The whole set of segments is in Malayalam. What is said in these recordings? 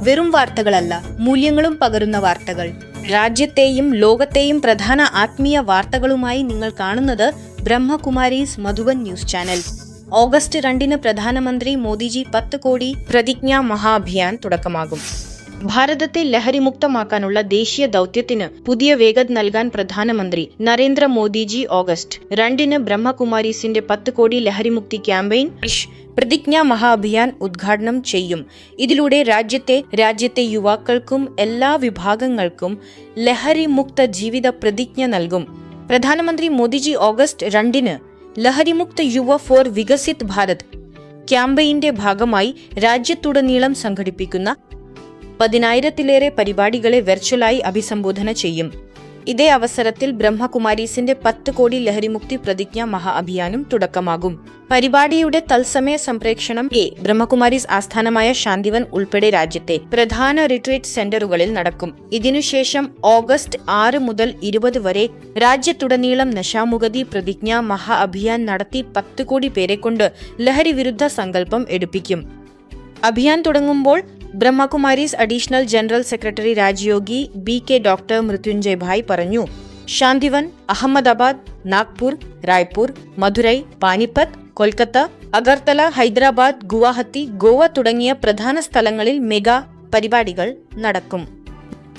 വെറും വാർത്തകളല്ല, മൂല്യങ്ങളും പകരുന്ന വാർത്തകൾ. രാജ്യത്തെയും ലോകത്തെയും പ്രധാന ആത്മീയ വാർത്തകളുമായി നിങ്ങൾ കാണുന്നത് Brahma Kumaris Madhuban news channel. August 2 പ്രധാനമന്ത്രി മോദിജി 10 കോടി പ്രതിജ്ഞാ മഹാഅഭിയാൻ തുടക്കമാകും. ഭാരതത്തെ ലഹരിമുക്തമാക്കാനുള്ള ദേശീയ ദൗത്യത്തിന് പുതിയ വേഗത നൽകാൻ പ്രധാനമന്ത്രി നരേന്ദ്രമോദിജി ഓഗസ്റ്റ് 2 ബ്രഹ്മകുമാരീസിന്റെ 10 കോടി ലഹരിമുക്തി ക്യാമ്പയിൻ പ്രതിജ്ഞാ മഹാഅഭിയാൻ ഉദ്ഘാടനം ചെയ്യും. ഇതിലൂടെ രാജ്യത്തെ യുവാക്കൾക്കും എല്ലാ വിഭാഗങ്ങൾക്കും ലഹരിമുക്ത ജീവിത പ്രതിജ്ഞ നൽകും. പ്രധാനമന്ത്രി മോദിജി ഓഗസ്റ്റ് 2 ലഹരിമുക്ത യുവ ഫോർ വികസിത് ഭാരത് ക്യാമ്പയിന്റെ ഭാഗമായി രാജ്യത്തുടനീളം സംഘടിപ്പിക്കുന്ന 10,000-ലേറെ പരിപാടികളെ വെർച്വലായി അഭിസംബോധന ചെയ്യും. ഇതേ അവസരത്തിൽ ബ്രഹ്മകുമാരീസിന്റെ 10 കോടി ലഹരിമുക്തി പ്രതിജ്ഞാ മഹാ അഭിയാനും തുടക്കമാകും. പരിപാടിയുടെ തത്സമയ സംപ്രേക്ഷണം ബ്രഹ്മകുമാരീസ് ആസ്ഥാനമായ ശാന്തിവൻ ഉൾപ്പെടെ രാജ്യത്തെ പ്രധാന റിട്രീറ്റ് സെന്ററുകളിൽ നടക്കും. ഇതിനുശേഷം ഓഗസ്റ്റ് 6 മുതൽ 20 വരെ രാജ്യത്തുടനീളം നശാമുക്തി പ്രതിജ്ഞാ മഹാ അഭിയാൻ നടത്തി 10 കോടി പേരെക്കൊണ്ട് ലഹരി വിരുദ്ധ സങ്കല്പം എടുപ്പിക്കും. അഭിയാൻ തുടങ്ങുമ്പോൾ Brahmakumaris additional general secretary Rajayogi BK doctor Mrityunjay Bhai പറഞ്ഞു, ശാന്തിവൻ, അഹമ്മദാബാദ്, നാഗ്പൂർ, റായ്പൂർ, മധുരൈ, പാനിപ്പത്ത്, കൊൽക്കത്ത, അഗർത്തല, ഹൈദരാബാദ്, ഗുവാഹത്തി, ഗോവ തുടങ്ങിയ പ്രധാന സ്ഥലങ്ങളിൽ മെഗാ പരിപാടികൾ നടക്കും.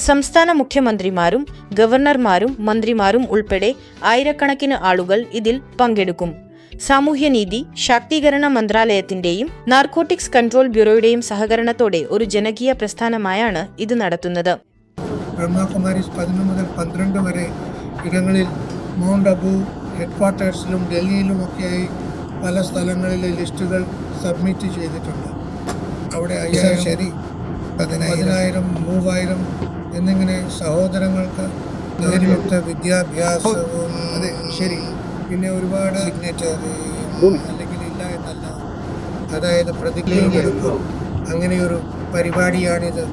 സംസ്ഥാന മുഖ്യമന്ത്രിമാരും ഗവർണർമാരും മന്ത്രിമാരും ഉൾപ്പെടെ ആയിരക്കണക്കിന് ആളുകൾ ഇതിൽ പങ്കെടുക്കും. സാമൂഹ്യനീതി ശാക്തീകരണ മന്ത്രാലയത്തിന്റെയും നാർക്കോട്ടിക്സ് കൺട്രോൾ ബ്യൂറോയുടെയും സഹകരണത്തോടെ ഒരു ജനകീയ പ്രസ്ഥാനമായാണ് ഇത് നടത്തുന്നത്. ബ്രഹ്മകുമാരീസ് 11 മുതൽ 12 വരെ ഇടങ്ങളിൽ മൗണ്ട് അബു ഹെഡ്ക്വാർട്ടേഴ്സിലും ഡൽഹിയിലുമൊക്കെയായി പല സ്ഥലങ്ങളിലെ ലിസ്റ്റുകൾ സബ്മിറ്റ് ചെയ്തിട്ടുണ്ട്. അവിടെ 5,000, ശരി, 10,000, 3,000 എന്നിങ്ങനെ സഹോദരങ്ങൾക്ക് ലഹരിമുക്ത വിദ്യാഭ്യാസവും, അതെ ശരി, പിന്നെ ഒരുപാട് സിഗ്നേച്ചറി അല്ലെങ്കിൽ ഇല്ല എന്നല്ല, അതായത് പ്രതിജ്ഞയും എടുക്കും. അങ്ങനെയൊരു പരിപാടിയാണിത്.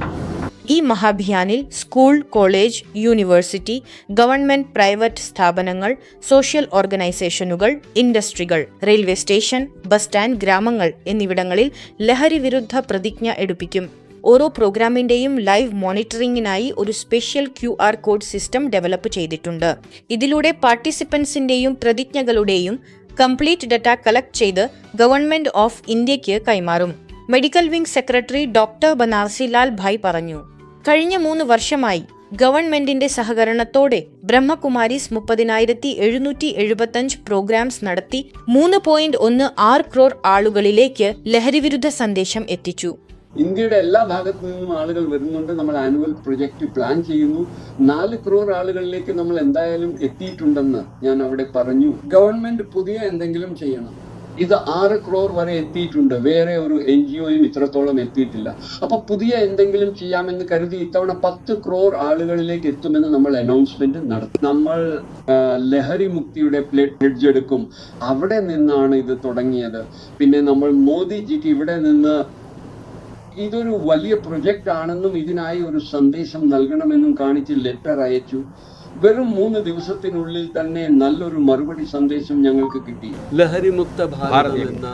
ഈ മഹാഭിയാനിൽ school, college, university, government, private സ്ഥാപനങ്ങൾ, സോഷ്യൽ ഓർഗനൈസേഷനുകൾ, ഇൻഡസ്ട്രികൾ, റെയിൽവേ സ്റ്റേഷൻ, ബസ് സ്റ്റാൻഡ്, ഗ്രാമങ്ങൾ എന്നിവിടങ്ങളിൽ ലഹരി വിരുദ്ധ പ്രതിജ്ഞ എടുപ്പിക്കും. ഓരോ പ്രോഗ്രാമിന്റെയും ലൈവ് മോണിറ്ററിംഗിനായി ഒരു special QR code system develop ചെയ്തിട്ടുണ്ട്. ഇതിലൂടെ പാർട്ടിസിപ്പൻസിന്റെയും പ്രതിജ്ഞകളുടെയും കംപ്ലീറ്റ് ഡാറ്റ കളക്ട് ചെയ്ത് ഗവൺമെന്റ് ഓഫ് ഇന്ത്യക്ക് കൈമാറും. Medical wing secretary doctor Banarasi Lal bhai പറഞ്ഞു, കഴിഞ്ഞ 3 വർഷമായി ഗവൺമെന്റിന്റെ സഹകരണത്തോടെ ബ്രഹ്മകുമാരീസ് 30,775 പ്രോഗ്രാംസ് നടത്തി 3.16 ക്രോർ ആളുകളിലേക്ക് ലഹരിവിരുദ്ധ സന്ദേശം എത്തിച്ചു. ഇന്ത്യയുടെ എല്ലാ ഭാഗത്തു നിന്നും ആളുകൾ വരുന്നുണ്ട്. നമ്മൾ ആനുവൽ പ്രൊജക്ട് പ്ലാൻ ചെയ്യുന്നു. 4 ക്രോർ ആളുകളിലേക്ക് നമ്മൾ എന്തായാലും എത്തിയിട്ടുണ്ടെന്ന് ഞാൻ അവിടെ പറഞ്ഞു. ഗവൺമെന്റ് പുതിയ എന്തെങ്കിലും ചെയ്യണം. ഇത് 6 ക്രോർ വരെ എത്തിയിട്ടുണ്ട്. വേറെ ഒരു NGOയും ഇത്രത്തോളം എത്തിയിട്ടില്ല. അപ്പൊ പുതിയ എന്തെങ്കിലും ചെയ്യാമെന്ന് കരുതി ഇത്തവണ 10 ക്രോർ ആളുകളിലേക്ക് എത്തുമെന്ന് നമ്മൾ അനൗൺസ്മെന്റ് നടത്തും. നമ്മൾ ലഹരി മുക്തിയുടെ പ്ലെഡ്ജ് എടുക്കും. അവിടെ നിന്നാണ് ഇത് തുടങ്ങിയത്. പിന്നെ നമ്മൾ മോദിജിക്ക് ഇവിടെ നിന്ന് ഇതൊരു വലിയ പ്രൊജക്റ്റ് ആണെന്നും ഇതിനായി ഒരു സന്ദേശം നൽകണമെന്നും കാണിച്ച് ലെറ്റർ അയച്ചു. വെറും 3 ദിവസത്തിനുള്ളിൽ തന്നെ നല്ലൊരു മറുപടി സന്ദേശം ഞങ്ങൾക്ക് കിട്ടി. ലഹരിമുക്ത ഭാരതം എന്ന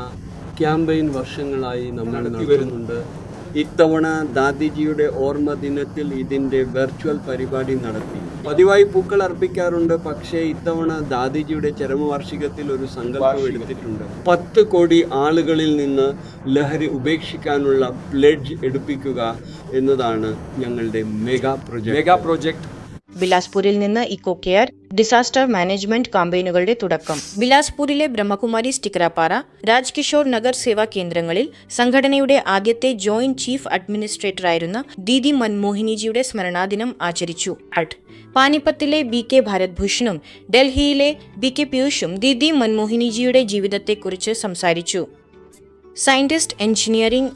ക്യാമ്പയിൻ വർഷങ്ങളായി നമ്മൾ നടത്തുന്നുണ്ട്. ഇത്തവണ ദാദിജിയുടെ ഓർമ്മ ദിനത്തിൽ ഇതിൻ്റെ വെർച്വൽ പരിപാടി നടത്തി. പതിവായി പൂക്കൾ അർപ്പിക്കാറുണ്ട്. പക്ഷേ ഇത്തവണ ദാദിജിയുടെ ചരമവാർഷികത്തിൽ ഒരു സങ്കല്പം എടുത്തിട്ടുണ്ട്. 10 കോടി ആളുകളിൽ നിന്ന് ലഹരി ഉപേക്ഷിക്കാനുള്ള പ്ലെഡ്ജ് എടുപ്പിക്കുക എന്നതാണ് ഞങ്ങളുടെ മെഗാ പ്രോജക്റ്റ്. ബിലാസ്പൂരിൽ നിന്ന് ഇക്കോ കെയർ ഡിസാസ്റ്റർ മാനേജ്മെന്റ് ക്യാമ്പയിനുകളുടെ തുടക്കം. ബിലാസ്പൂരിലെ ബ്രഹ്മകുമാരീസ് ടിക്കരാപ്പാറ, രാജ്കിഷോർ നഗർ സേവാ കേന്ദ്രങ്ങളിൽ സംഘടനയുടെ ആദ്യത്തെ ജോയിന്റ് ചീഫ് അഡ്മിനിസ്ട്രേറ്ററായിരുന്ന ദീദി മൻമോഹിനിജിയുടെ സ്മരണാദിനം ആചരിച്ചു. പാനിപ്പത്തിലെ BK ഭാരത് ഭൂഷണും ഡൽഹിയിലെ BK പീയൂഷും ദീദി മൻമോഹിനിജിയുടെ ജീവിതത്തെക്കുറിച്ച് സംസാരിച്ചു. സയന്റിസ്റ്റ്, എഞ്ചിനീയറിംഗ്,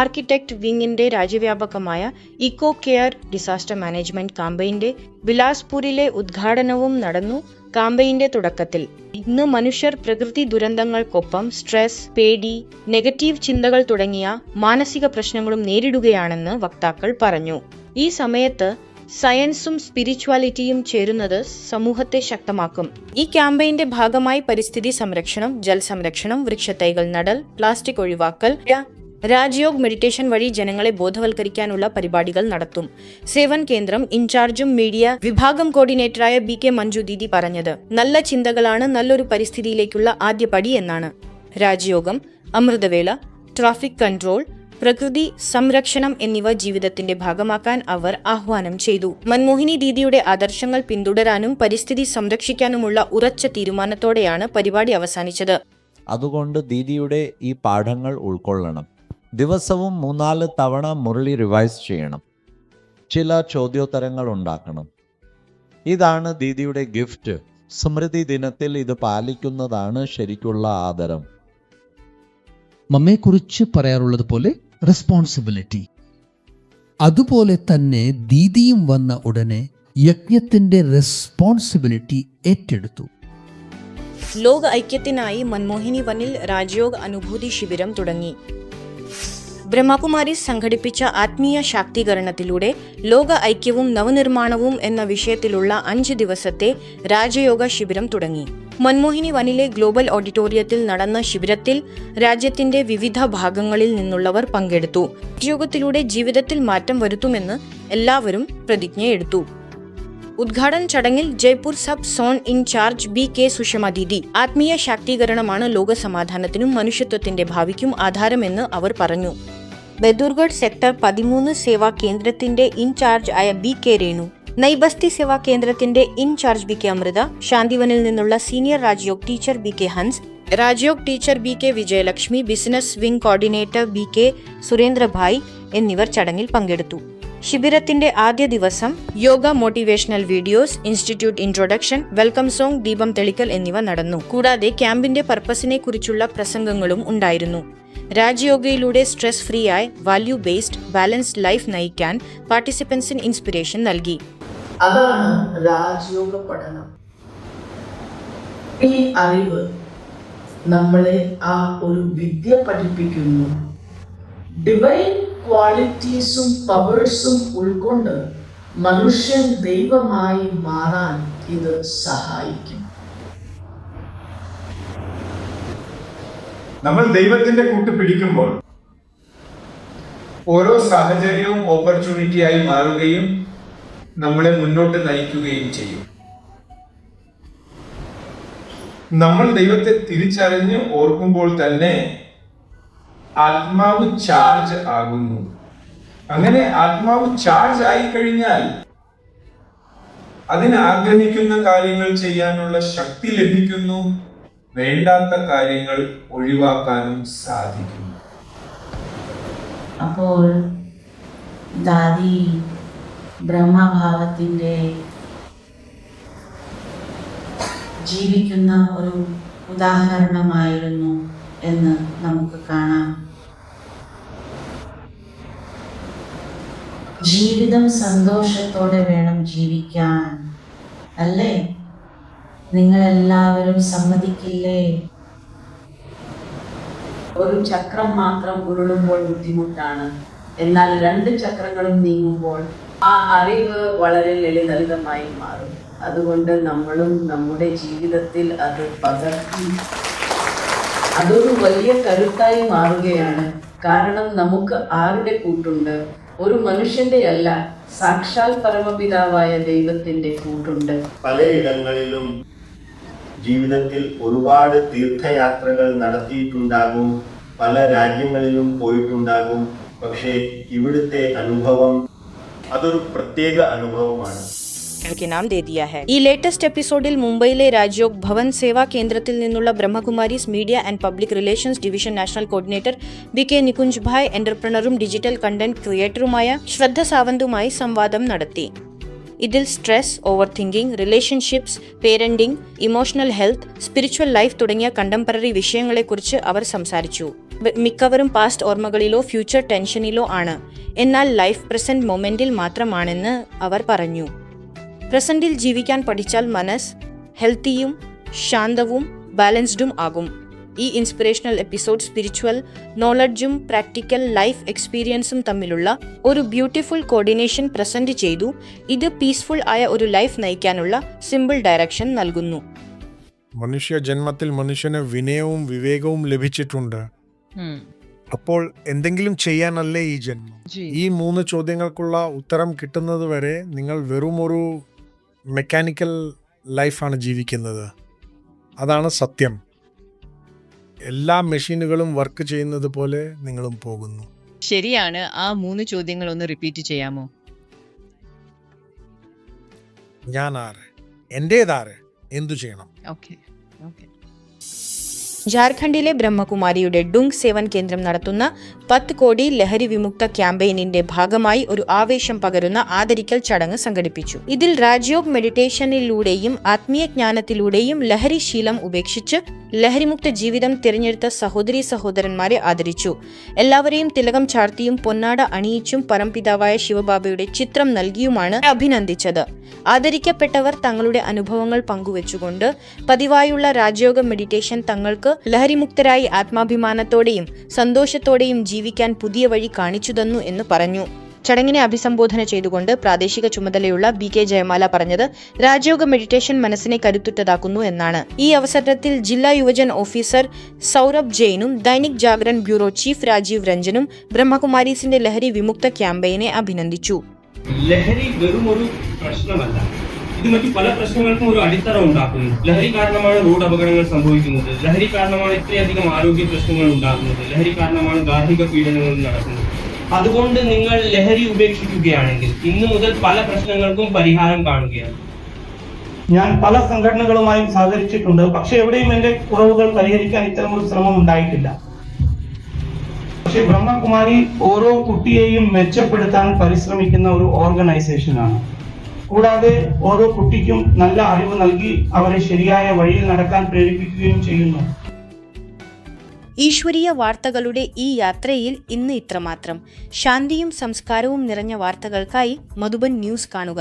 ആർക്കിടെക്ട് വിങ്ങിന്റെ രാജ്യവ്യാപകമായ ഇക്കോ കെയർ ഡിസാസ്റ്റർ മാനേജ്മെന്റ് ക്യാമ്പയിന്റെ ബിലാസ്പൂരിലെ ഉദ്ഘാടനവും നടന്നു. ക്യാമ്പയിന്റെ തുടക്കത്തിൽ ഇന്ന് മനുഷ്യർ പ്രകൃതി ദുരന്തങ്ങൾക്കൊപ്പം സ്ട്രെസ്, പേടി, നെഗറ്റീവ് ചിന്തകൾ തുടങ്ങിയ മാനസിക പ്രശ്നങ്ങളും നേരിടുകയാണെന്ന് വക്താക്കൾ പറഞ്ഞു. ഈ സമയത്ത് സയൻസും സ്പിരിച്വാലിറ്റിയും ചേരുന്നത് സമൂഹത്തെ ശക്തമാക്കും. ഈ ക്യാമ്പയിന്റെ ഭാഗമായി പരിസ്ഥിതി സംരക്ഷണം, ജൽ സംരക്ഷണം, വൃക്ഷത്തൈകൾ നടൽ, പ്ലാസ്റ്റിക് ഒഴിവാക്കൽ, രാജയോഗ് മെഡിറ്റേഷൻ വഴി ജനങ്ങളെ ബോധവൽക്കരിക്കാനുള്ള പരിപാടികൾ നടത്തും. സേവൻ കേന്ദ്രം ഇൻചാർജും മീഡിയ വിഭാഗം കോർഡിനേറ്ററായ BK മഞ്ജു ദീദി പറഞ്ഞത്, നല്ല ചിന്തകളാണ് നല്ലൊരു പരിസ്ഥിതിയിലേക്കുള്ള ആദ്യ പടി എന്നാണ്. രാജയോഗം, അമൃതവേള, ട്രാഫിക് കൺട്രോൾ, പ്രകൃതി സംരക്ഷണം എന്നിവ ജീവിതത്തിന്റെ ഭാഗമാക്കാൻ അവർ ആഹ്വാനം ചെയ്തു. മൻമോഹിനി ദീദിയുടെ ആദർശങ്ങൾ പിന്തുടരാനും പരിസ്ഥിതി സംരക്ഷിക്കാനുമുള്ള ഉറച്ച തീരുമാനത്തോടെയാണ് പരിപാടി അവസാനിച്ചത്. അതുകൊണ്ട് ദീദിയുടെ ഈ പാഠങ്ങൾ ഉൾക്കൊള്ളണം. ദിവസവും 3-4 തവണ മുരളി റിവൈസ് ചെയ്യണം. ചില ചോദ്യോത്തരങ്ങൾ ഉണ്ടാക്കണം. ഇതാണ് ദീദിയുടെ ഗിഫ്റ്റ്. സ്മൃതി ദിനത്തിൽ ഇത് പാലിക്കുന്നതാണ് ശരിക്കുള്ള ആദരം. മമ്മയെക്കുറിച്ച് പറയാറുള്ളത് പോലെ റെസ്പോൺസിബിലിറ്റി. അതുപോലെ തന്നെ ദീദിയും വന്ന ഉടനെ യജ്ഞത്തിന്റെ റെസ്പോൺസിബിലിറ്റി ഏറ്റെടുത്തു. ലോക ഐക്യത്തിനായി മൻമോഹിനി വനിൽ രാജയോഗ അനുഭൂതി ശിബിരം തുടങ്ങി. ബ്രഹ്മകുമാരീസ് സംഘടിപ്പിച്ച ആത്മീയ ശാക്തീകരണത്തിലൂടെ ലോക ഐക്യവും നവനിർമ്മാണവും എന്ന വിഷയത്തിലുള്ള 5 ദിവസത്തെ രാജയോഗ ശിബിരം തുടങ്ങി. മൻമോഹിനി വനിലെ ഗ്ലോബൽ ഓഡിറ്റോറിയത്തിൽ നടന്ന ശിബിരത്തിൽ രാജ്യത്തിന്റെ വിവിധ ഭാഗങ്ങളിൽ നിന്നുള്ളവർ പങ്കെടുത്തു. രാജയോഗത്തിലൂടെ ജീവിതത്തിൽ മാറ്റം വരുത്തുമെന്ന് എല്ലാവരും പ്രതിജ്ഞയെടുത്തു. ഉദ്ഘാടന ചടങ്ങിൽ Jaipur sub zone in charge BK Sushma didi, ആത്മീയ ശാക്തീകരണമാണ് ലോകസമാധാനത്തിനും മനുഷ്യത്വത്തിന്റെ ഭാവിക്കും ആധാരമെന്ന് അവർ പറഞ്ഞു. ബദൂർഗഡ് സെക്ടർ 13 സേവാ കേന്ദ്രത്തിന്റെ ഇൻചാർജ് ആയ BK രേണു, നൈബസ്തി സേവാ കേന്ദ്രത്തിന്റെ ഇൻചാർജ് BK അമൃത, ശാന്തിവനിൽ നിന്നുള്ള senior Rajyog teacher BK Hans, Rajyog teacher BK Vijayalakshmi, business wing coordinator BK Surendrabhai എന്നിവർ ചടങ്ങിൽ പങ്കെടുത്തു. ശിബിരത്തിന്റെ ആദ്യ ദിവസം yoga motivational videos, institute introduction, welcome song, ദീപം തെളിക്കൽ എന്നിവ നടന്നു. കൂടാതെ ക്യാമ്പിന്റെ പർപ്പസിനെ കുറിച്ചുള്ള പ്രസംഗങ്ങളും ഉണ്ടായിരുന്നു. രാജയോഗയിലൂടെ സ്ട്രെസ് ഫ്രീ ആയി വാല്യൂ ബേസ്ഡ് ബാലൻസ്ഡ് ലൈഫ് നയിക്കാൻ പാർട്ടിസിപ്പൻസിന് ഇൻസ്പിറേഷൻ നൽകി. അതാണ് രാജയോഗ പഠനം. ഈ അറിവ് നമ്മളെ ആ ഒരു വിദ്യ പഠിപ്പിക്കുന്നു. ഡിവൈൻ ക്വാളിറ്റീസും പവേഴ്സും ഉൾക്കൊണ്ട് മനുഷ്യൻ ദൈവമായി മാറാൻ ഇത് സഹായിക്കും. നമ്മൾ ദൈവത്തിന്റെ കൂട്ട് പിടിക്കുമ്പോൾ ഓരോ സാഹചര്യവും ഓപ്പർച്യൂണിറ്റിയായി മാറുകയും നമ്മളെ മുന്നോട്ട് നയിക്കുകയും ചെയ്യും. നമ്മൾ ദൈവത്തെ തിരിച്ചറിഞ്ഞ് ഓർക്കുമ്പോൾ തന്നെ ആത്മാവ് ചാർജ് ആകുന്നു. അങ്ങനെ ആത്മാവ് ചാർജ് ആയി കഴിഞ്ഞാൽ അതിന് ആഗ്രഹിക്കുന്ന കാര്യങ്ങൾ ചെയ്യാനുള്ള ശക്തി ലഭിക്കുന്നു. വേണ്ടാത്ത കാര്യങ്ങൾ ഒഴിവാക്കാനും സാധിക്കുന്നു. അപ്പോൾ ദാദി ബ്രഹ്മഭാവത്തിൻ്റെ ജീവിക്കുന്ന ഒരു ഉദാഹരണമായിരുന്നു എന്ന് നമുക്ക് കാണാം. ജീവിതം സന്തോഷത്തോടെ വേണം ജീവിക്കാൻ, അല്ലേ? നിങ്ങളെല്ലാവരും സമ്മതിക്കില്ലേ? ഒരു ചക്രം മാത്രം ഉരുളുമ്പോൾ ബുദ്ധിമുട്ടാണ്, എന്നാൽ 2 ചക്രങ്ങളും നീങ്ങുമ്പോൾ ആ അറിവ് വളരെ ലളിതമായി മാറും. അതുകൊണ്ട് നമ്മളും നമ്മുടെ ജീവിതത്തിൽ അത് പകർത്തി അതൊരു വലിയ കരുത്തായി മാറുകയാണ്. കാരണം നമുക്ക് ആരുടെ കൂട്ടുണ്ട്? ഒരു മനുഷ്യന്റെ അല്ല, സാക്ഷാൽ പരമപിതാവായ ദൈവത്തിന്റെ കൂട്ടുണ്ട്. പലയിടങ്ങളിലും ജീവിതത്തിൽ ഒരുപാട് തീർത്ഥയാത്രകൾ നടത്തിയിട്ടുണ്ടാകും, പല രാജ്യങ്ങളിലും പോയിട്ടുണ്ടാകും. പക്ഷേ ഇവിടുത്തെ അനുഭവം അതൊരു പ്രത്യേക അനുഭവമാണ്. के नाम दे दिया है. ഈ ലേറ്റസ്റ്റ് എപ്പിസോഡിൽ മുംബൈയിലെ രാജയോഗ് ഭവൻ സേവാ കേന്ദ്രത്തിൽ നിന്നുള്ള Brahmakumaris media and public relations division national coordinator BK Nikunj Bhai എന്റർപ്രണറും ഡിജിറ്റൽ കണ്ടന്റ് ക്രിയേറ്ററുമായ ശ്രദ്ധ സാവന്തുമായി സംവാദം നടത്തി. ഇതിൽ stress, over thinking, relationships, parenting, emotional health, spiritual life തുടങ്ങിയ കണ്ടംപററി വിഷയങ്ങളെക്കുറിച്ച് അവർ സംസാരിച്ചു. മിക്കവരും പാസ്റ്റ് ഓർമ്മകളിലോ ഫ്യൂച്ചർ ടെൻഷനിലോ ആണ്, എന്നാൽ ലൈഫ് പ്രസന്റ് മൊമെന്റിൽ മാത്രമാണെന്ന് അവർ പറഞ്ഞു. പ്രസന്റിൽ ജീവിക്കാൻ പഠിച്ചാൽ മനസ്സ് ഹെൽത്തിയും ശാന്തവും ബാലൻസ്ഡും ആകും. ഈ ഇൻസ്പിറേഷണൽ എപ്പിസോഡ് സ്പിരിച്വൽ നോളജും പ്രാക്ടിക്കൽ ലൈഫ് എക്സ്പീരിയൻസും തമ്മിലുള്ള ഒരു ബ്യൂട്ടിഫുൾ കോർഡിനേഷൻ പ്രസന്റ് ചെയ്തു. ഇത് പീസ്ഫുൾ ആയ ഒരു ലൈഫ് നയിക്കാനുള്ള സിമ്പിൾ ഡയറക്ഷൻ നൽകുന്നു. മനുഷ്യ ജന്മത്തിൽ മനുഷ്യന് വിനയവും വിവേകവും ലഭിച്ചിട്ടുണ്ട്. അപ്പോൾ എന്തെങ്കിലും ചെയ്യാനല്ലേ ഈ ജന്മം. ഈ 3 ചോദ്യങ്ങൾക്കുള്ള ഉത്തരം കിട്ടുന്നത് വരെ നിങ്ങൾ വെറും ഒരു മെക്കാനിക്കൽ ലൈഫാണ് ജീവിക്കുന്നത്. അതാണ് സത്യം. എല്ലാ മെഷീനുകളും വർക്ക് ചെയ്യുന്നത് പോലെ നിങ്ങളും പോകുന്നു. ശരിയാണ്. ആ 3 ചോദ്യങ്ങൾ ഒന്ന് റിപ്പീറ്റ് ചെയ്യാമോ? ഞാൻ ആര്, എൻ്റേതാര്, എന്തു ചെയ്യണം? ഓക്കെ. ജാർഖണ്ഡിലെ ബ്രഹ്മകുമാരിയുടെ ഡുങ് സേവൻ കേന്ദ്രം നടത്തുന്ന 10 കോടി ലഹരി വിമുക്ത ക്യാമ്പയിനിന്റെ ഭാഗമായി ഒരു ആവേശം പകരുന്ന ആദരിക്കൽ ചടങ്ങ് സംഘടിപ്പിച്ചു. ഇതിൽ രാജയോഗ് മെഡിറ്റേഷനിലൂടെയും ആത്മീയ ജ്ഞാനത്തിലൂടെയും ലഹരി ശീലം ഉപേക്ഷിച്ച് ലഹരിമുക്ത ജീവിതം തിരഞ്ഞെടുത്ത സഹോദരീ സഹോദരന്മാരെ ആദരിച്ചു. എല്ലാവരെയും തിലകം ചാർത്തിയും പൊന്നാട അണിയിച്ചും പരംപിതാവായ ശിവബാബയുടെ ചിത്രം നൽകിയുമാണ് അഭിനന്ദിച്ചത്. ആദരിക്കപ്പെട്ടവർ തങ്ങളുടെ അനുഭവങ്ങൾ പങ്കുവെച്ചുകൊണ്ട് പതിവായുള്ള രാജയോഗ മെഡിറ്റേഷൻ തങ്ങൾക്ക് ലഹരിമുക്തരായി ആത്മാഭിമാനത്തോടെയും സന്തോഷത്തോടെയും ജീവിക്കാൻ പുതിയ വഴി കാണിച്ചു തന്നു എന്ന് പറഞ്ഞു. ചടങ്ങിനെ അഭിസംബോധന ചെയ്തുകൊണ്ട് പ്രാദേശിക ചുമതലയുള്ള BK ജയമാല പറഞ്ഞത് രാജയോഗ മെഡിറ്റേഷൻ മനസ്സിനെ കരുത്തുറ്റതാക്കുന്നു എന്നാണ്. ഈ അവസരത്തിൽ ജില്ലാ യുവജൻ ഓഫീസർ സൗരഭ് ജെയിനും ദൈനിക് ജാഗരൺ ബ്യൂറോ ചീഫ് രാജീവ് രഞ്ജനും ബ്രഹ്മകുമാരീസിന്റെ ലഹരി വിമുക്ത ക്യാമ്പയിനെ അഭിനന്ദിച്ചു. ലഹരി വെറും ഒരു പ്രശ്നമല്ല, ഇത് മറ്റു പല പ്രശ്നങ്ങൾക്കും ഒരു അടിത്തറ ഉണ്ടാക്കുന്നു. ലഹരി കാരണമാണ് റോഡ് അപകടങ്ങൾ സംഭവിക്കുന്നത്, ലഹരി കാരണമാണ് ഇത്രയധികം ആരോഗ്യ പ്രശ്നങ്ങൾ ഉണ്ടാകുന്നത്, ലഹരി കാരണമാണ് ഗാർഹിക പീഡനങ്ങൾ നടക്കുന്നത്. അതുകൊണ്ട് നിങ്ങൾ ലഹരി ഉപേക്ഷിക്കുകയാണെങ്കിൽ ഇന്നു മുതൽ പല പ്രശ്നങ്ങൾക്കും പരിഹാരം കാണുകയാണ്. ഞാൻ പല സംഘടനകളുമായും സഹകരിച്ചിട്ടുണ്ട്, പക്ഷെ എവിടെയും എന്റെ കുറവുകൾ പരിഹരിക്കാൻ ഇത്തരമൊരു ശ്രമം ഉണ്ടായിട്ടില്ല. പക്ഷെ ബ്രഹ്മകുമാരി ഓരോ കുട്ടിയെയും മെച്ചപ്പെടുത്താൻ പരിശ്രമിക്കുന്ന ഒരു ഓർഗനൈസേഷനാണ്. കൂടാതെ ഓരോ കുട്ടിക്കും നല്ല അറിവ് നൽകി അവരെ ശരിയായ വഴിയിൽ നടക്കാൻ പ്രേരിപ്പിക്കുകയും ചെയ്യുന്നു. ഈശ്വരീയ വാർത്തകളുടെ ഈ യാത്രയിൽ ഇന്ന് ഇത്രമാത്രം. ശാന്തിയും സംസ്കാരവും നിറഞ്ഞ വാർത്തകൾക്കായി മധുബൻ ന്യൂസ് കാണുക.